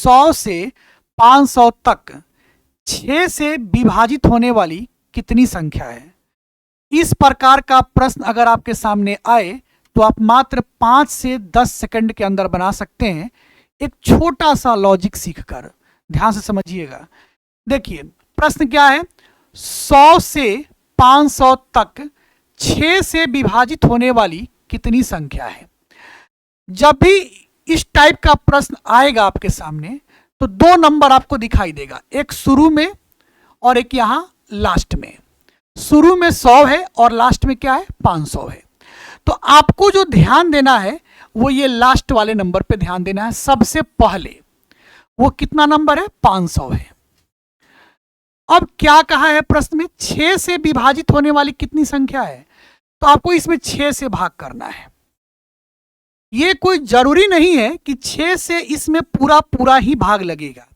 100 से 500 तक 6 से विभाजित होने वाली कितनी संख्या है। इस प्रकार का प्रश्न अगर आपके सामने आए तो आप मात्र 5 से 10 सेकंड के अंदर बना सकते हैं, एक छोटा सा लॉजिक सीखकर। ध्यान से समझिएगा। देखिए प्रश्न क्या है, 100 से 500 तक 6 से विभाजित होने वाली कितनी संख्या है। जब भी इस टाइप का प्रश्न आएगा आपके सामने तो दो नंबर आपको दिखाई देगा, एक शुरू में और एक यहां लास्ट में। शुरू में 100 है और लास्ट में क्या है, 500 है। तो आपको जो ध्यान देना है वो ये लास्ट वाले नंबर पे ध्यान देना है। सबसे पहले वो कितना नंबर है, 500 है। अब क्या कहा है प्रश्न में, 6 से विभाजित होने वाली कितनी संख्या है, तो आपको इसमें 6 से भाग करना है। ये कोई जरूरी नहीं है कि 6 से इसमें पूरा पूरा ही भाग लगेगा।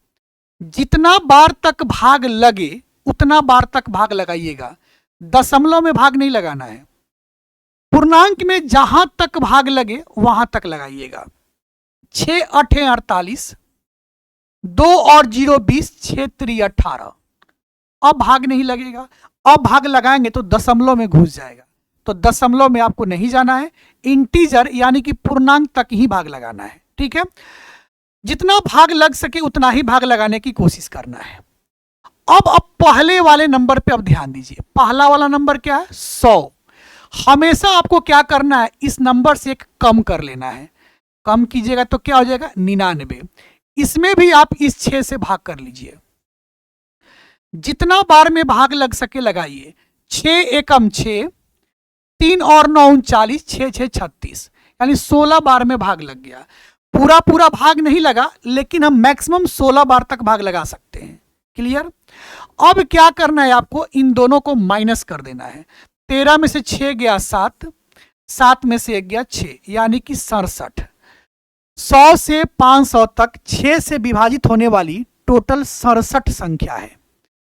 जितना बार तक भाग लगे उतना बार तक भाग लगाइएगा, दशमलव में भाग नहीं लगाना है। पूर्णांक में जहां तक भाग लगे वहां तक लगाइएगा। 6 8 48, 2 और 0 20, 6 3 18। अब भाग नहीं लगेगा, अब भाग लगाएंगे तो दशमलव में घुस जाएगा। तो दशमलव में आपको नहीं जाना है, इंटीजर यानी कि पूर्णांक तक ही भाग लगाना है। ठीक है, जितना भाग लग सके उतना ही भाग लगाने की कोशिश करना है। अब पहले वाले नंबर पे अब ध्यान दीजिए। पहला वाला नंबर क्या है, 100। हमेशा आपको क्या करना है, इस नंबर से एक कम कर लेना है। कम कीजिएगा तो क्या हो जाएगा, 99। इसमें भी आप इस 6 से भाग कर लीजिए। जितना बार में भाग लग सके लगाइए। 6 एकम 6, 3 और 9 39, 6 6 36, यानी 16 बार में भाग लग गया। पूरा पूरा भाग नहीं लगा, लेकिन हम मैक्सिमम 16 बार तक भाग लगा सकते हैं। क्लियर। अब क्या करना है आपको, इन दोनों को माइनस कर देना है। 13 में से 6 गया 7, 7 में से 1 गया 6, यानी कि 67। 100 से 500 तक 6 से विभाजित होने वाली टोटल 67 संख्या है,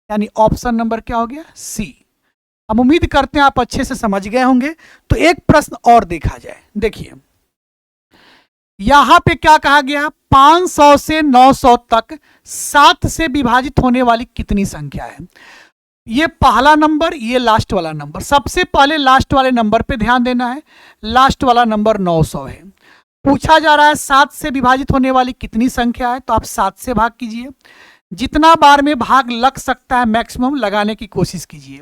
यानी ऑप्शन नंबर क्या हो गया, सी। हम उम्मीद करते हैं आप अच्छे से समझ गए होंगे। तो एक प्रश्न और देखा जाए। देखिए यहां पे क्या कहा गया, 500 से 900 तक 7 से विभाजित होने वाली कितनी संख्या है। ये पहला नंबर, ये लास्ट वाला नंबर। सबसे पहले लास्ट वाले नंबर पे ध्यान देना है। लास्ट वाला नंबर 900 है। पूछा जा रहा है 7 से विभाजित होने वाली कितनी संख्या है, तो आप 7 से भाग कीजिए। जितना बार में भाग लग सकता है मैक्सिमम लगाने की कोशिश कीजिए।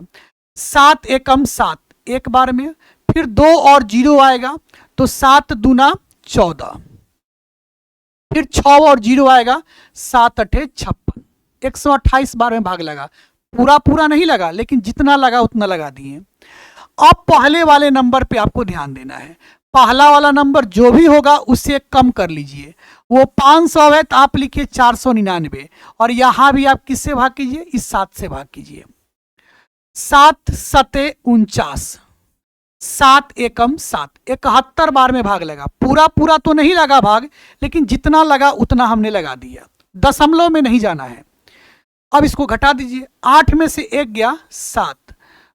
7 एकम 7, एक बार में, फिर 2 और 0 आएगा तो 7 दूना 14, फिर 6 और 0 आएगा, 7 8 56, 128 बार में भाग लगा। पूरा पूरा नहीं लगा, लेकिन जितना लगा उतना लगा दिए। अब पहले वाले नंबर पे आपको ध्यान देना है। पहला वाला नंबर जो भी होगा उससे कम कर लीजिए। वो 500 है तो आप लिखिए 499, और यहां भी आप किससे भाग कीजिए, इस 7 से भाग कीजिए। 7 7 49, 7 एकम 7, 71 बार में भाग लगा। पूरा पूरा तो नहीं लगा भाग, लेकिन जितना लगा उतना हमने लगा दिया। दशमलव में नहीं जाना है। अब इसको घटा दीजिए। 8 में से 1 गया 7,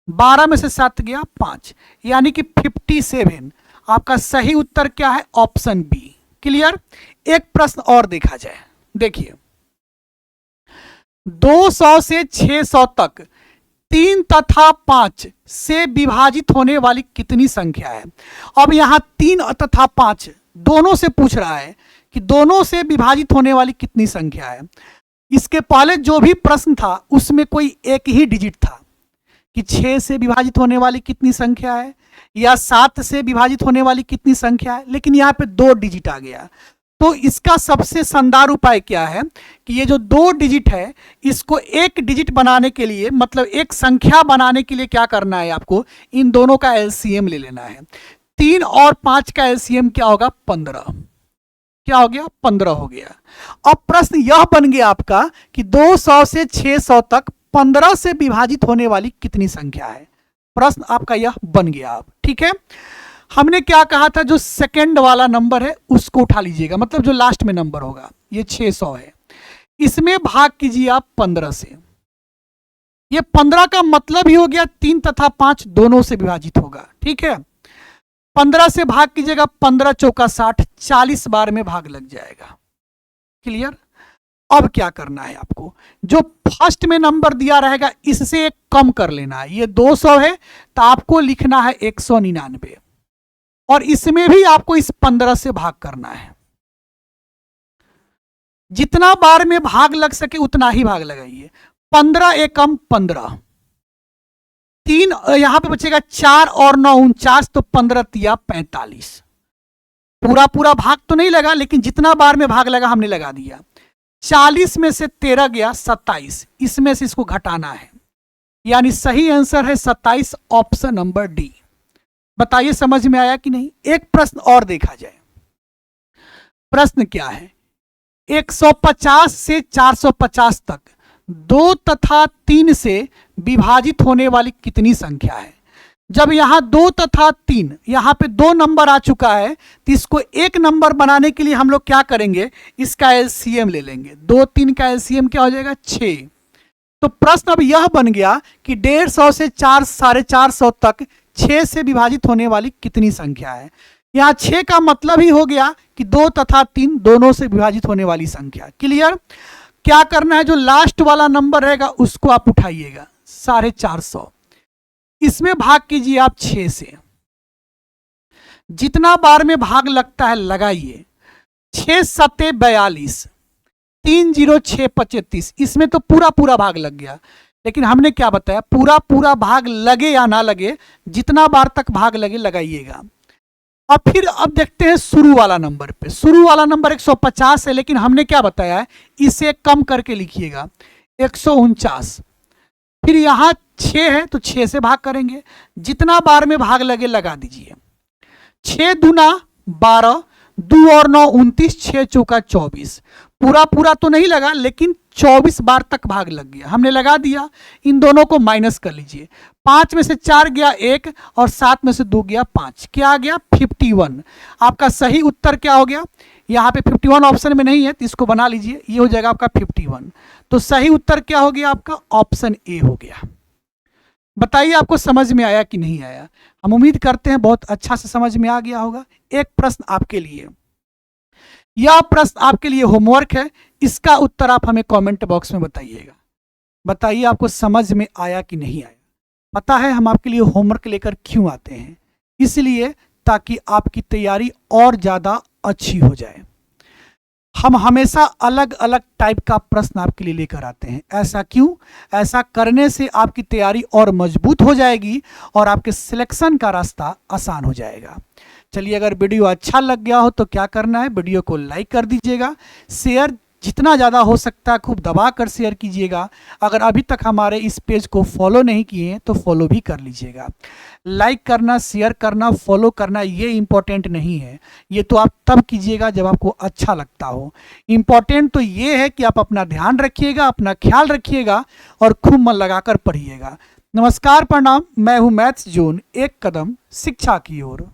12 में से 7 गया 5, यानी कि 57। आपका सही उत्तर क्या है, ऑप्शन बी। क्लियर। एक प्रश्न और देखा जाए। देखिए 200 से 600 तक 3 तथा 5 से विभाजित होने वाली कितनी संख्या है। अब यहां 3 तथा 5 दोनों से पूछ रहा है कि दोनों से विभाजित होने वाली कितनी संख्या है। इसके पहले जो भी प्रश्न था उसमें कोई एक ही डिजिट था कि 6 से विभाजित होने वाली कितनी संख्या है या 7 से विभाजित होने वाली कितनी संख्या है, लेकिन यहाँ पे 2 डिजिट आ गया। तो इसका सबसे शानदार उपाय क्या है कि ये जो 2 डिजिट है इसको एक डिजिट बनाने के लिए, मतलब एक संख्या बनाने के लिए क्या करना है आपको, इन दोनों का एलसीएम ले लेना है। 3 और 5 का एलसीएम क्या होगा, 15। क्या हो गया, 15 हो गया। अब प्रश्न यह बन गया आपका कि 200 से 600 तक 15 से विभाजित होने वाली कितनी संख्या है। प्रश्न आपका यह बन गया। आप ठीक है, हमने क्या कहा था, जो सेकंड वाला नंबर है उसको उठा लीजिएगा, मतलब जो लास्ट में नंबर होगा, ये 600 है। इसमें भाग कीजिए आप 15 से। ये 15 का मतलब ही हो गया 3 तथा 5 दोनों से विभाजित होगा। ठीक है, 15 से भाग कीजिएगा, 15 चौका 60, 40 बार में भाग लग जाएगा। क्लियर। अब क्या करना है आपको, जो फर्स्ट में नंबर दिया रहेगा इससे एक कम कर लेना है। ये 200 है तो आपको लिखना है 199, और इसमें भी आपको इस 15 से भाग करना है। जितना बार में भाग लग सके उतना ही भाग लगाइए। 15 एकम 15, 3 यहां पे बचेगा 4 और 9 49, तो 15 तिया 45। पूरा पूरा भाग तो नहीं लगा, लेकिन जितना बार में भाग लगा हमने लगा दिया। 40 में से 13 गया 27, इसमें से इसको घटाना है, यानी सही आंसर है 27, ऑप्शन नंबर डी। बताइए समझ में आया कि नहीं। एक प्रश्न और देखा जाए। प्रश्न क्या है, 150 से 450 तक 2 तथा 3 से विभाजित होने वाली कितनी संख्या है। जब यहां 2 तथा 3, यहां पे 2 नंबर आ चुका है, तो इसको एक नंबर बनाने के लिए हम लोग क्या करेंगे, इसका एलसीएम ले लेंगे। 2 3 का एलसीएम क्या हो जाएगा, 6। तो प्रश्न अब यह बन गया कि 150 से 450 तक 6 से विभाजित होने वाली कितनी संख्या है। यहां 6 का मतलब ही हो गया कि 2 तथा 3 दोनों से विभाजित होने वाली संख्या। क्लियर। क्या करना है, जो लास्ट वाला नंबर रहेगा उसको आप उठाइएगा 450, इसमें भाग कीजिए आप 6 से। जितना बार में भाग लगता है लगाइए। 6 सत्ते 42, 3 0 6 35, इसमें तो पूरा पूरा भाग लग गया। लेकिन हमने क्या बताया, पूरा पूरा भाग लगे या ना लगे, जितना बार तक भाग लगे लगाइएगा। अब फिर अब देखते हैं शुरू वाला नंबर पे। शुरू वाला नंबर 150 है, लेकिन हमने क्या बताया है, इसे कम करके लिखिएगा 149। फिर यहां 6 है तो 6 से भाग करेंगे, जितना बार में भाग लगे लगा दीजिए। 6 दूना 12, 2 और 9 29, 6 चौका 24। पूरा पूरा तो नहीं लगा, लेकिन 24 बार तक भाग लग गया, हमने लगा दिया। इन दोनों को माइनस कर लीजिए। 5 में से 4 गया 1, और 7 में से 2 गया 5, क्या आ गया 51। आपका सही उत्तर क्या हो गया, यहाँ पे 51 ऑप्शन में नहीं है तो इसको बना लीजिए, ये हो जाएगा आपका 51। तो सही उत्तर क्या हो गया आपका, ऑप्शन ए हो गया। बताइए आपको समझ में आया कि नहीं आया। हम उम्मीद करते हैं बहुत अच्छा से समझ में आ गया होगा। एक प्रश्न आपके लिए, यह प्रश्न आपके लिए होमवर्क है, इसका उत्तर आप हमें कमेंट बॉक्स में बताइएगा। बताइए आपको समझ में आया कि नहीं आया। पता है हम आपके लिए होमवर्क लेकर क्यों आते हैं, इसलिए ताकि आपकी तैयारी और ज़्यादा अच्छी हो जाए। हम हमेशा अलग अलग टाइप का प्रश्न आपके लिए लेकर आते हैं। ऐसा क्यों, ऐसा करने से आपकी तैयारी और मजबूत हो जाएगी और आपके सिलेक्शन का रास्ता आसान हो जाएगा। चलिए, अगर वीडियो अच्छा लग गया हो तो क्या करना है, वीडियो को लाइक कर दीजिएगा, शेयर जितना ज़्यादा हो सकता है खूब दबा कर शेयर कीजिएगा। अगर अभी तक हमारे इस पेज को फॉलो नहीं किए हैं तो फॉलो भी कर लीजिएगा। लाइक करना, शेयर करना, फॉलो करना ये इम्पोर्टेंट नहीं है, ये तो आप तब कीजिएगा जब आपको अच्छा लगता हो। इम्पोर्टेंट तो ये है कि आप अपना ध्यान रखिएगा, अपना ख्याल रखिएगा और खूब मन लगाकर पढ़िएगा। नमस्कार, प्रणाम, मैं हूँ मैथ्स जोन, एक कदम शिक्षा की ओर।